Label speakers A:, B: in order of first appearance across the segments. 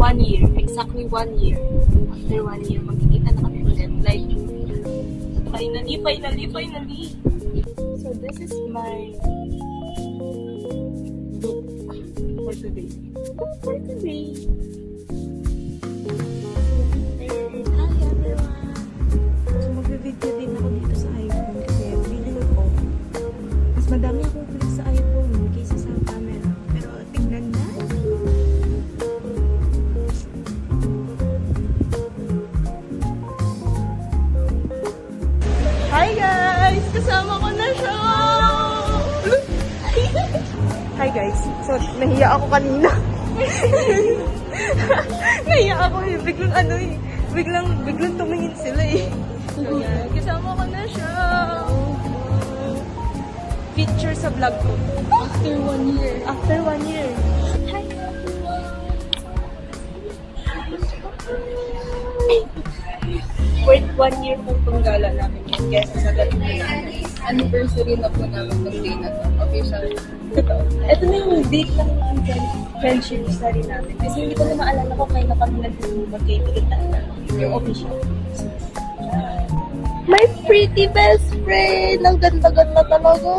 A: 1 year. Exactly 1 year. After 1 year, magkikita na kami ulit. Like, finally. So, this is my look for today. Hi, everyone! So, mag-video din ako dito sa iPhone kasi feeling ko mas madami akong click sa iPhone kaysa sa camera. Pero, tignan natin. Hi guys! Kasama ko na siya! Hi guys! So, nahiya ako kanina. Nahiya ako eh. Biglang tumingin sila eh. So, yan. Kasama ko na siya. Feature sa vlog ko.
B: After 1 year.
A: After 1 year. Hi Worth 1 year po itong gala namin yun. Kesa sa ganito namin.
B: Anniversary na po namin ng day na to. Official.
A: Ito na yung date ng friendship study namin. Kasi hindi ko na maalala ko kailan kami magkaibigan talaga. Yung official. My pretty best friend! Ang ganda-ganda talaga!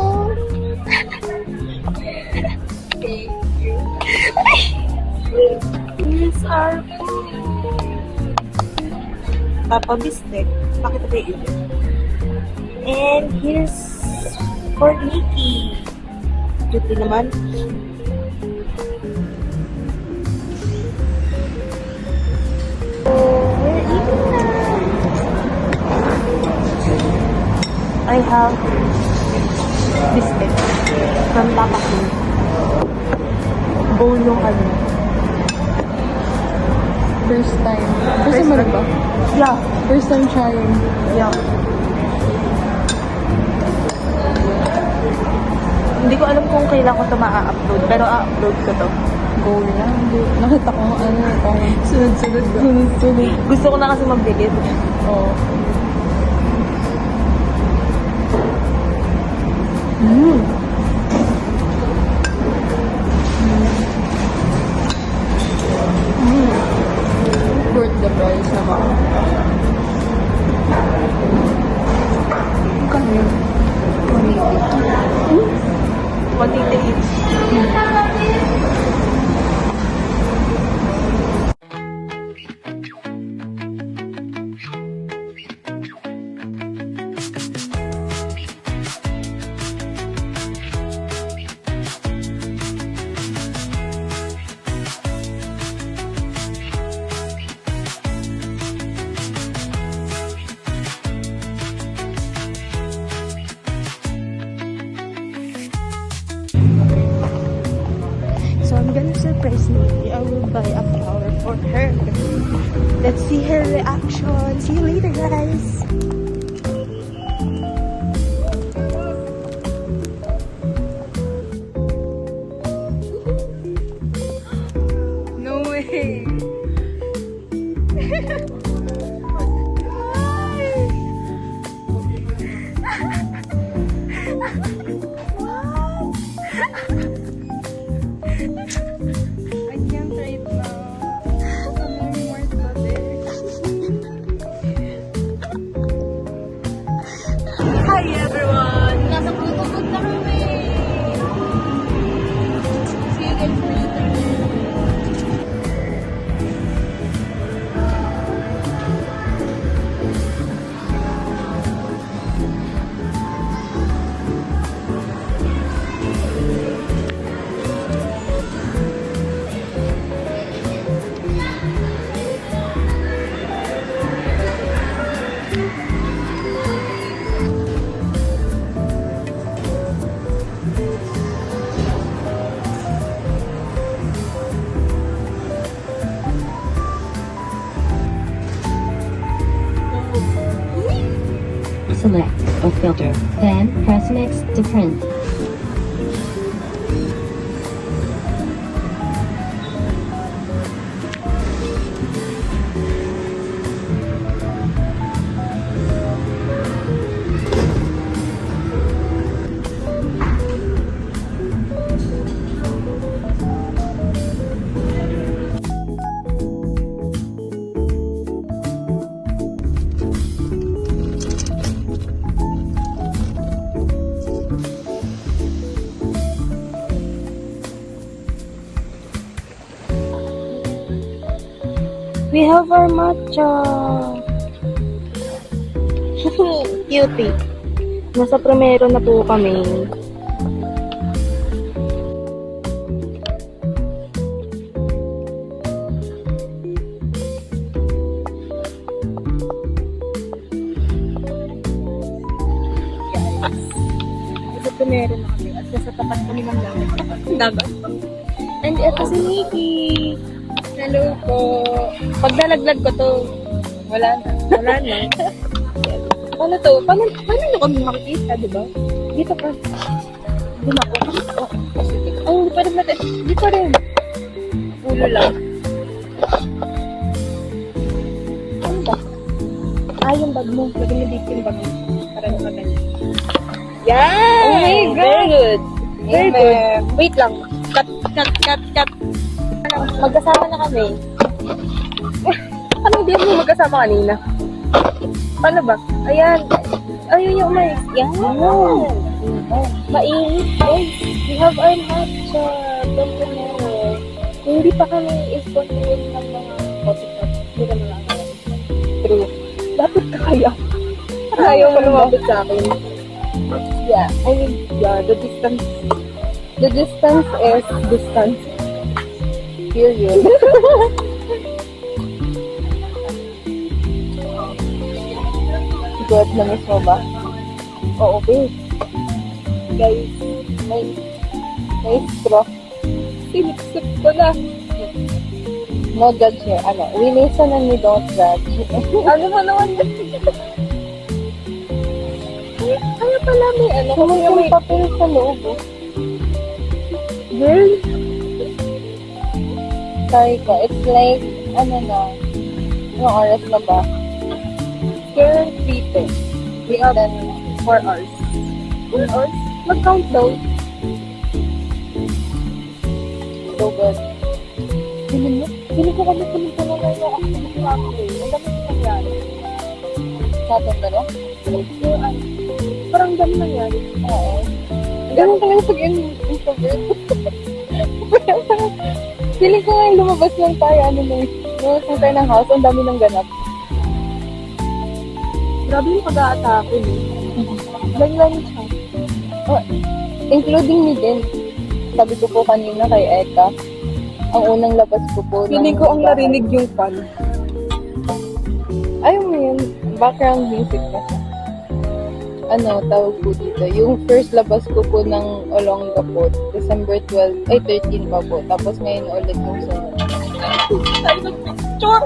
B: Thank you.
A: Here's our food! Papa Bistek. Pakita tayo ito. And here's for Nikki. Cute naman. We're eating na. I have biscuit from Papa King. Bowl yung ano.
B: First time. First time mo na ba?
A: Yeah.
B: First time trying.
A: Yeah. Hindi ko alam kung kailan ko ito ma-upload, pero a-upload ko to.
B: Go lang. Nakita ko ano.
A: Sunod-sunod. Gusto ko na kasi mag-delete.
B: Oo. Worth the price naman.
A: Kano yun? 180 each. So I'm gonna surprise Nikki. I will buy a flower for her. Let's see her reaction. See you later, guys.
B: No way. I can't right now. I'm more
A: Hi, everyone.
B: Nasa Bluetooth na kami. See you guys later.
C: Select a filter, then press Mix to print.
A: We have our matcha. Cutie. Nasa primero na po kami. Nasa primero na kami at nasa tapat kami ng dagat. And eto si Nikki. Hello po. Pag nalaglag ko to, wala na. Wala na. Paano to? Paano nyo kami makikita, di ba? Dito pa. Doon ako. Oh, sige. Ay, hindi pa rin natin. Hindi pa rin. Ulo lang. Ano ba? Ah, yung bag mo. Lagyan mo dito yung bag mo. Para nakaganyan. Yan!
B: Oh my God!
A: Very good. Very good. Wait lang. Cut. Magkasama na kami. Ano hindi mo magkasama kanina? Paano ba? Ayan. Ayun yung umalis. Yan. Mainit. Guys, we have our matcha. Pagkamero. Hindi pa kami is-control ng mga positive. Hindi ka lang alam. True. Dapat ka kaya. Ayaw mo lumabot sa akin. Yeah. I mean, yeah, the distance is distance. Period. Good, na-miss mo ba? Oo, babe. Guys, may straw. Sinipsip ko na. No judge here. Ano, we listen and we don't judge. Ano ba naman? Kaya pala may ano. Kaya may papel sa loob. Girl. Sorry ko. It's like, ano na, yung oras na ba? Girl, 3:10. We have 4 hours. 4 hours? Mag-count daw. So good. Feeling ko kami pumunta na lang yung activity namin eh. Ang dami yung nangyari. Sa atin ba, no? Parang dami nangyari. Oo. Ganun talaga pag-introvert. Feeling ko nga lumabas lang tayo, lumabas lang tayo ng house, ang dami ng ganap. Grabe yung pag-aatake eh. Ganyan siya. Oh, including me din. Sabi ko po kanina kay Eka, ang unang labas ko po. Feeling ko ang narinig yung fan. Ayaw mo yun, background music na siya. Ano, tawag po dito. Yung first labas ko po ng Olongapo, December 12, ay 13 pa po. Tapos ngayon ulit yung sunod. Tayo nag-picture!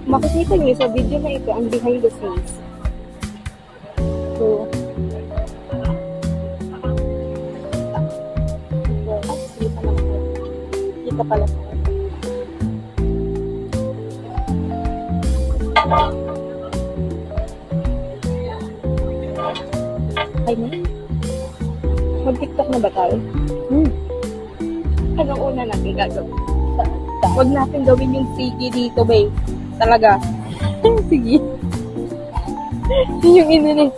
A: Makikita niyo sa video na ito ang behind the scenes. So, kita pala sa akin. Ay mo? Mag-TikTok na ba tayo? Anong una natin gagawin? Huwag natin gawin yung sige dito, babe. Talaga. Sige. Yung ininis.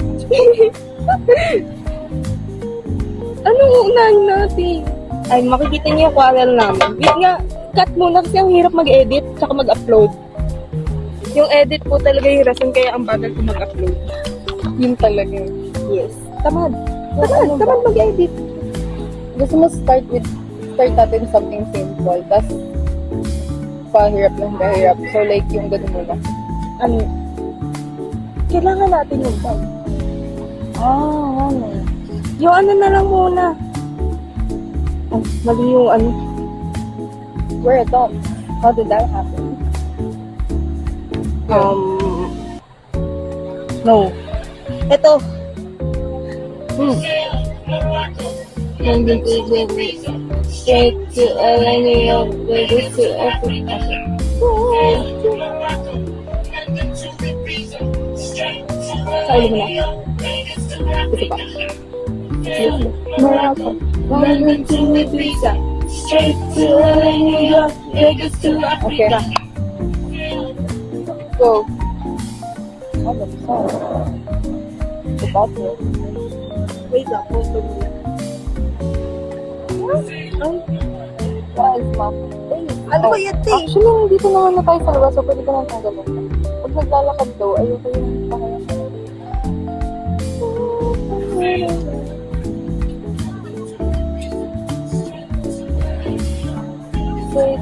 A: Anong unahin natin? Ay, makikita niyo yung quarrel namin. Wait nga, cut muna kasi ang hirap mag-edit tsaka mag-upload. Yung edit po talaga yung rason kaya ang bagal ko mag-upload. Yun talaga. Yes. Tamad mag-edit. Gusto mo start natin something simple. Tapos, pahirap lang kahirap. So, like, yung gano'n muna. Ano? Kailangan natin yung bag. Ano? Yung ano na lang muna. Oh, mali yung ano. Where ito? How did that happen? No. Ito. Straight to LNA, ready to Africa. Sa ulo mo na. Ito pa. Morocco. London to Ibiza. Straight to LNA, Vegas to Africa. Go. Oh, that's so. It's about it. Wait lang, post ko muna. Ay, guys, ma'am. Ano ba yan, te? Actually, nandito naman na tayo sa labas, so pwede ka nang tagalog. Pag naglalakad daw, ayoko yung pangalan. Wait,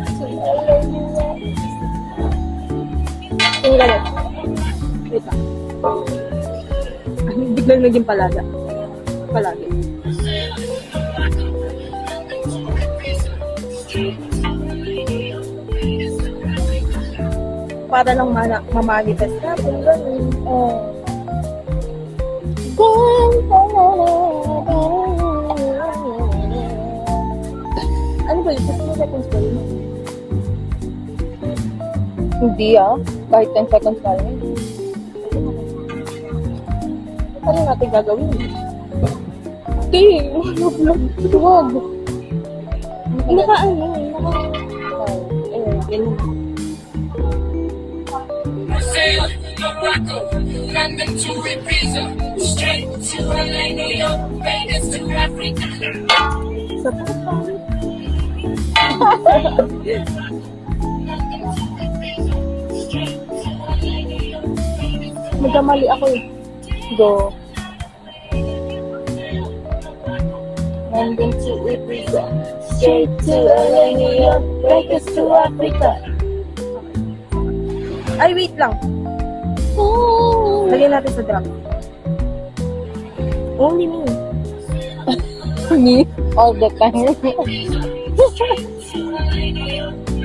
A: tingnan mo. Wait lang. Biglang naging palaga. Palagi. Para lang mamanitas natin, ganun. Oh. Ano ba yun? 15 seconds ba yun? Hindi kahit 10 seconds pa rin. Ano natin gagawin? Okay, huwag. Naka-ano, ganun.
D: London to Ibiza, straight to LA, New York, Vegas to Africa.
A: Sa papa. Magkamali ako eh. Go. London to Ibiza, straight to LA, New York, Vegas to Africa. Ay, wait lang. Lagyan natin sa drum. Only me. Me? All the time.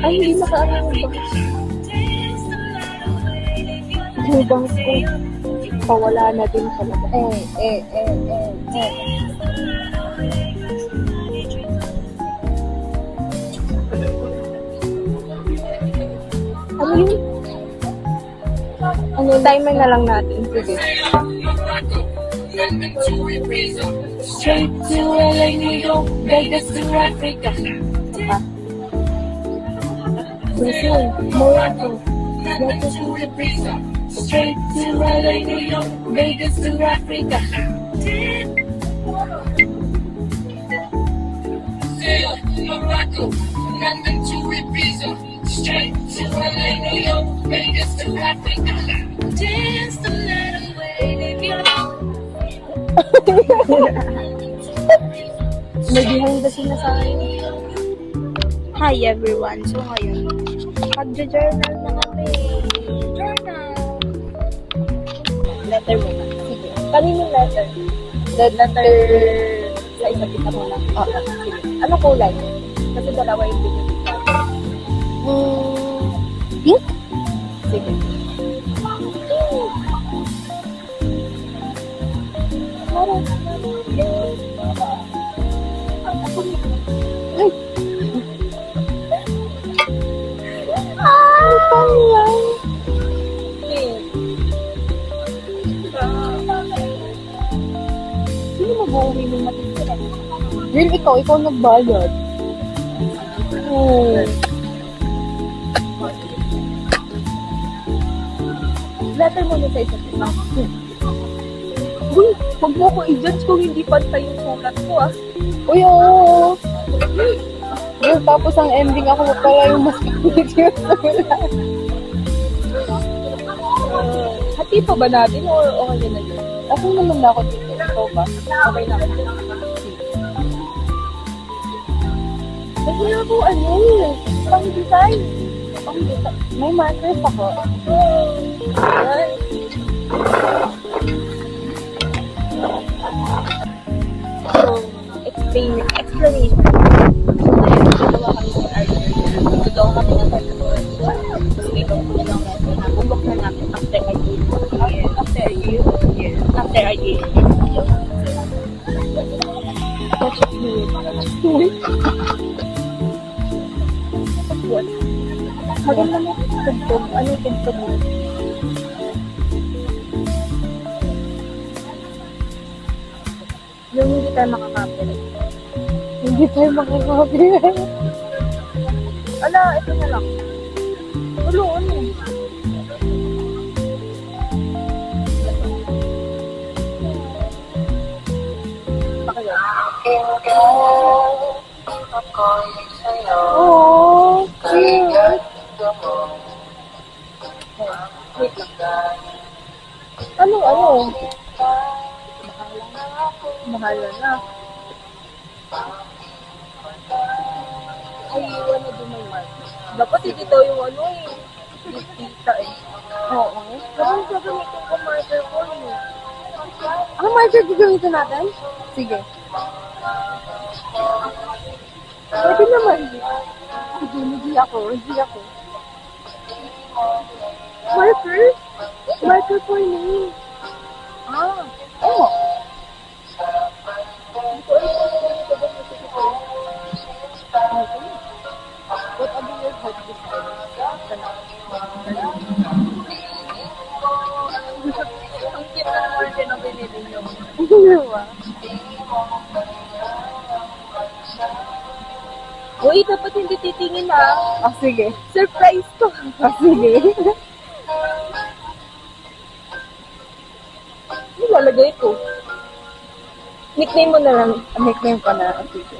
A: Ay, hindi makaarang yung bangs. Yung bangs ko, pawala na din talaga. Ano yun? Ano, timer na lang natin. Sige.
D: London to Ibiza,
A: Straight to LA, New York, Vegas to Africa. Brazil, Morocco,
D: London to Ibiza,
A: straight to LA, New York, Vegas to Africa.
D: Morocco, London to Ibiza, straight to LA, New York, Vegas to Africa. Dance the night away, if you
A: May behind the scene na sa akin. Hi everyone. So ngayon, pag-journal na kami. Journal. Letter muna. Sige. Kaninong letter? The letter sa isa't isa muna. Oo. Sige. Anong kulay? Kasi dalawa yung binibigyan. Pink? Sige. Meron. Ay, pangyay. Sino mag-uwi ng matitira? Will, ikaw nagbayad. Oh. Letter mo na sa isa't isa. Uy, huwag mo ko i-judge kung hindi pantay yung sulat ko Uy, oo. Well, tapos ang ending ako pala yung mas kakulit yung sulat. Hati pa ba natin or okay na yun? Okay naman na ako dito. Ikaw ba? Okay na ako dito. Kasi na ako pang-design. Pang-design. May markers ako. Ayan. So, explanation. Gagawa kami ng argument. Gagawa kami ng argument. Tapos ito, yun ang letter na. Umbok na namin after a year. After a year? Yeah. After a year. Let's just do it. Let's do it. What? Maganda mo. Tugtog. Ano yung tugtog mo? Yung hindi tayo makaka-copyright. Hindi tayo makaka-copyright. Ala, ito na lang. Ulo, ano? Oh, cute. Wait lang. Ano? Mahala na. Ay, iwan na din ng mark. Dapat hindi daw yung ano eh. Tita eh. Oo. Dapat gagamitin ko marker ko eh. Ano marker gagamitin natin? Sige. Pwede naman. Sige, hindi ako. Marker? Marker for me. Ah, oo. What other your heart Ang cute na marker na binili nyo. Diba? Uy, dapat hindi titingin ha. Ah, sige. Surprise to. Ah, sige. Ano lalagay ko? Nickname mo na lang. Nickname ko na. Ah, sige.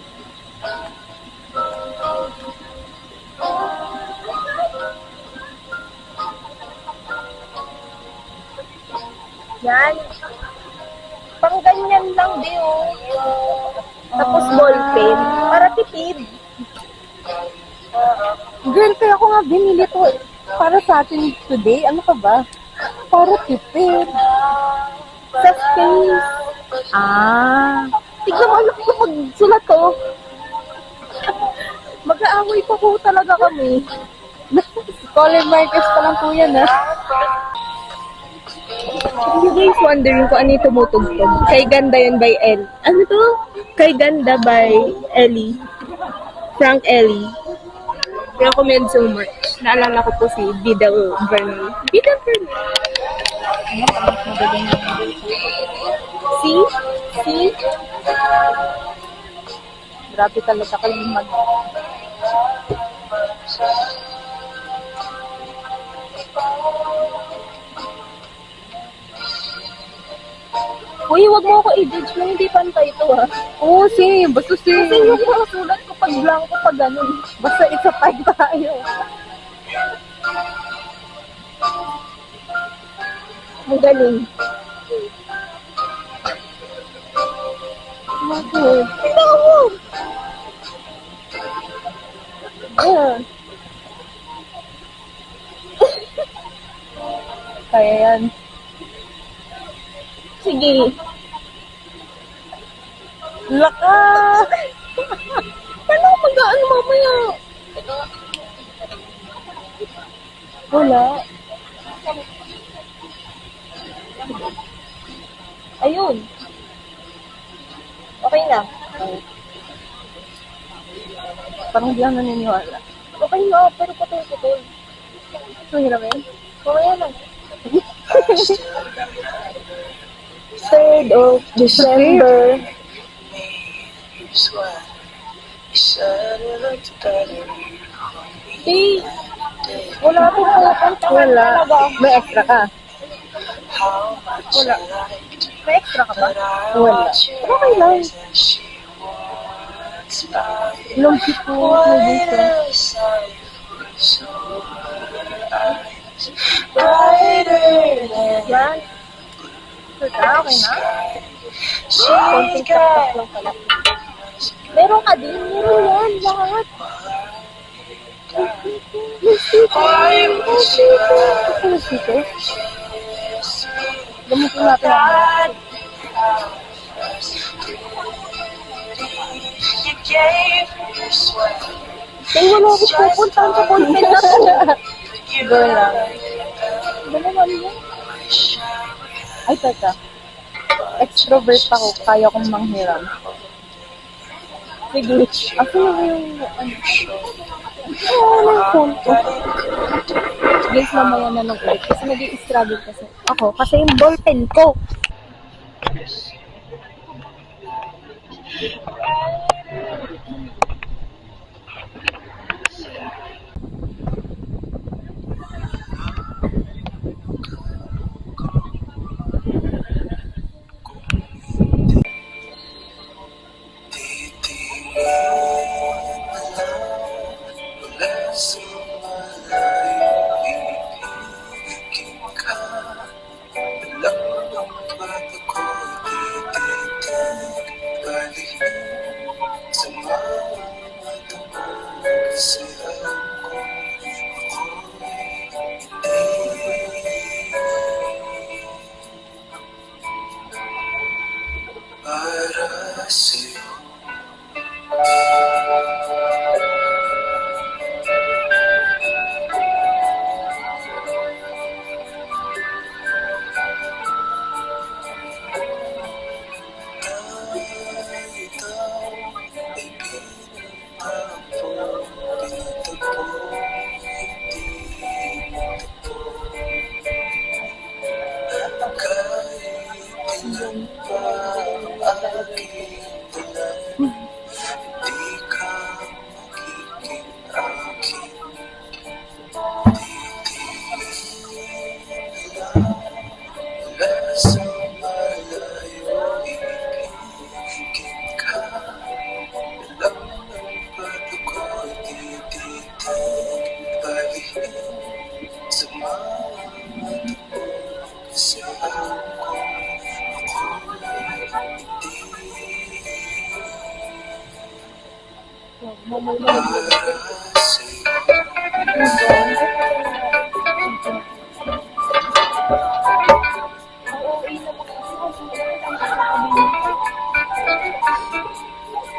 A: Yan. Pang ganyan lang, di oh. Tapos ballpen. Para tipid. Girl, kaya ako nga binili to para sa atin today. Ano ka ba? Para tipid. Sa space. Ah. Tignan mo, anak ko magsulat to. Mag-aaway pa po talaga kami. Color markers pa lang po yan, ha? If you guys wondering kung ano yung tumutugtog, Kay Ganda yun by El. Ano to? Kay Ganda by Ellie. Frank Ellie. Recommend so much. Naalala ko po si Vidal Vernal. Vidal Vernal. See? Grabe talaga kayo mag... Uy, wag mo ako i-judge na hindi pantay ito, ha? Oo, same. Basta same. Kasi yung mga sulat ko pag blanco pa ganun. Basta isa-type tayo. Ang galing. Bakit? Ito mo! Ayan. Kaya yan. Sige. Laka! Paano mag-ano mamaya? Wala. Ayun. Okay na. Parang hindi lang naniniwala. Okay na, pero putol-putol. Ito, hiramin? Mamaya lang. 3rd of December. Wala po pupunta. Wala. May extra ka? Wala. May extra ka ba? Wala. Okay lang. Lumpit po. Yan. Okay na? Konting kapag lang pala. Meron ka din. Meron yan. Lahat. Dito. Gamitin natin ang Kaya wala ako pupuntahan sa content na to. Go lang. Dalawa niya. Ay, tata. Extrovert ako. Kaya kong manghiram. Sige. Ako na yung ano. Ano yung phone ko? Guys, mamaya na lang ulit. Kasi nag-i-struggle kasi. Ako, kasi yung ballpen ko.
D: sa'yo. Tayo daw ay pinagtapos, pinagtagpo, hindi nagtagpo. Kahit ilan pa ang aking dalan, di ka magiging akin. Titingin na lang mula sa malayo, ibigin ka. Alam ng bato ko'y tititig, palihin sa mga mata mo. Kasi alam ko ako'y hindi para sa'yo.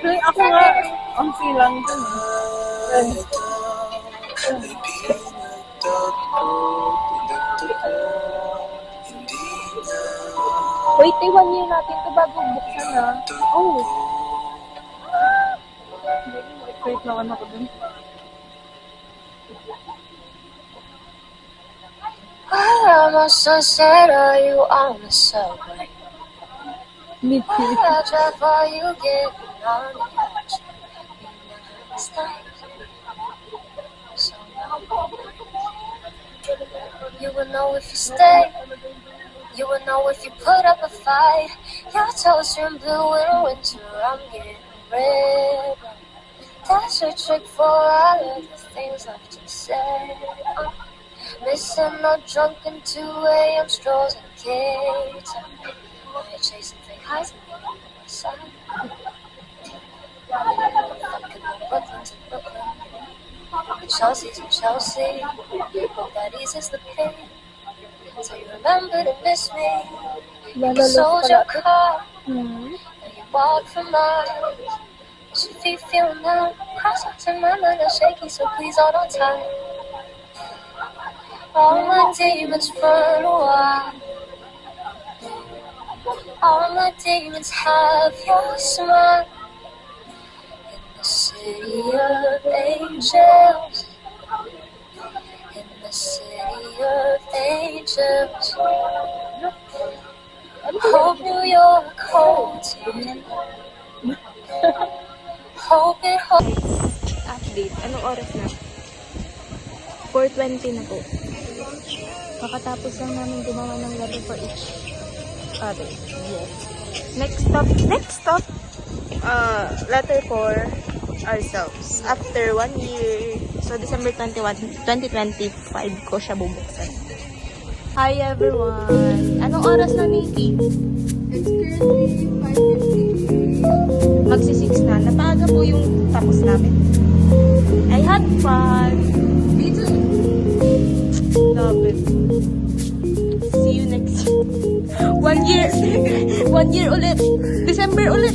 A: Pero ako nga, ang silang ko.
D: Tayo daw ay pinagtagpo, pinagtagpo, hindi na
A: Wait, 1 year natin ito bago buksan na. Oh. Wait naman ako dun.
E: Almost sunset, are you on the subway?
A: Meet you.
E: I drive while you getting on the edge. It's nice. So now you will know if you stay. You will know if you put up a fight. Your toes turn blue in winter. I'm getting red. That's your trick for all of the things I've just said. Missing no drunken 2 a.m. strolls and kids. Now you're chasing fake highs and you're on my side. Brooklyn's in Brooklyn. Chelsea's in Chelsea. That eases the pain. So you remember to miss me. You sold your car. Now you walk for miles. What's your feet feeling now? Cross-eyes in my mind are shaky, so please hold on tight. All my demons run wild. All my demons have your smile. In the city of angels. In the city of angels. Hope New York holds you. Hope it holds.
A: Update. Anong oras na? 4:20 na po. Kakatapos lang namin gumawa ng letter for each other. Yes. Next stop, letter for ourselves. After 1 year, so December 21, 2025 ko siya bubuksan. Hi everyone! Anong oras na, Nikki?
B: It's currently 5:50.
A: Magsi-6 na. Napaaga po yung tapos namin. I had fun!
B: Me too.
A: Love it. See you next year. 1 year. 1 year ulit. December ulit.